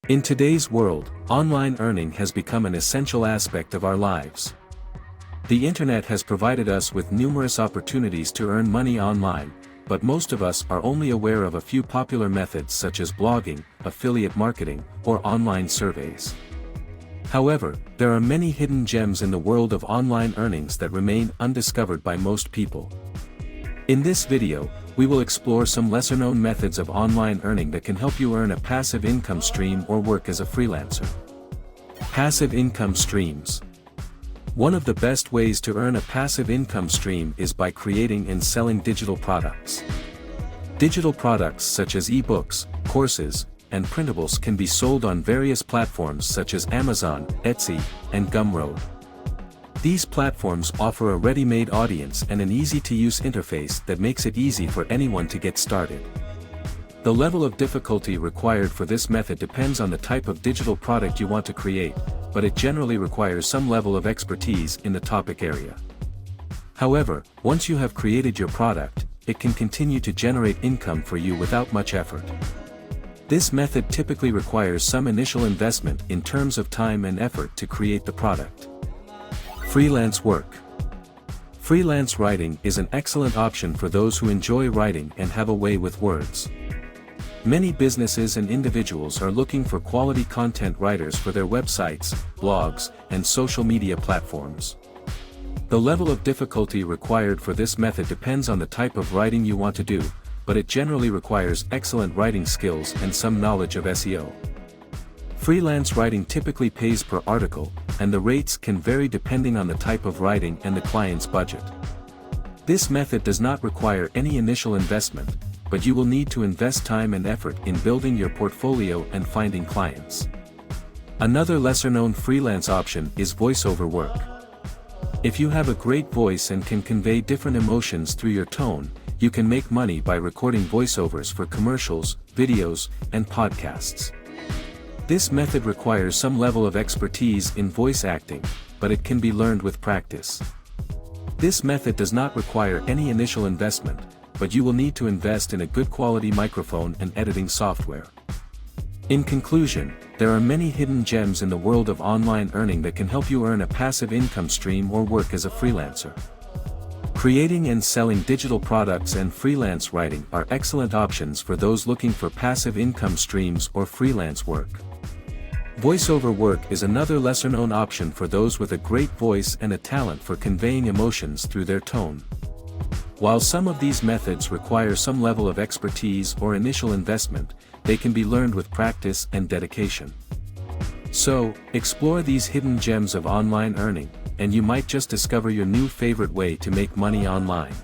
In today's world, online earning has become an essential aspect of our lives. The internet has provided us with numerous opportunities to earn money online, but most of us are only aware of a few popular methods such as blogging, affiliate marketing, or online surveys. However, there are many hidden gems in the world of online earnings that remain undiscovered by most people. In this video, we will explore some lesser-known methods of online earning that can help you earn a passive income stream or work as a freelancer. Passive income streams. One of the best ways to earn a passive income stream is by creating and selling digital products. Digital products such as ebooks, courses, and printables can be sold on various platforms such as Amazon, Etsy, and Gumroad. These platforms offer a ready-made audience and an easy-to-use interface that makes it easy for anyone to get started. The level of difficulty required for this method depends on the type of digital product you want to create, but it generally requires some level of expertise in the topic area. However, once you have created your product, it can continue to generate income for you without much effort. This method typically requires some initial investment in terms of time and effort to create the product. Freelance work. Freelance writing is an excellent option for those who enjoy writing and have a way with words. Many businesses and individuals are looking for quality content writers for their websites, blogs, and social media platforms. The level of difficulty required for this method depends on the type of writing you want to do, but it generally requires excellent writing skills and some knowledge of SEO. Freelance writing typically pays per article, and the rates can vary depending on the type of writing and the client's budget. This method does not require any initial investment, but you will need to invest time and effort in building your portfolio and finding clients. Another lesser-known freelance option is voiceover work. If you have a great voice and can convey different emotions through your tone, you can make money by recording voiceovers for commercials, videos, and podcasts. This method requires some level of expertise in voice acting, but it can be learned with practice. This method does not require any initial investment, but you will need to invest in a good quality microphone and editing software. In conclusion, there are many hidden gems in the world of online earning that can help you earn a passive income stream or work as a freelancer. Creating and selling digital products and freelance writing are excellent options for those looking for passive income streams or freelance work. Voiceover work is another lesser-known option for those with a great voice and a talent for conveying emotions through their tone. While some of these methods require some level of expertise or initial investment, they can be learned with practice and dedication. So, explore these hidden gems of online earning, and you might just discover your new favorite way to make money online.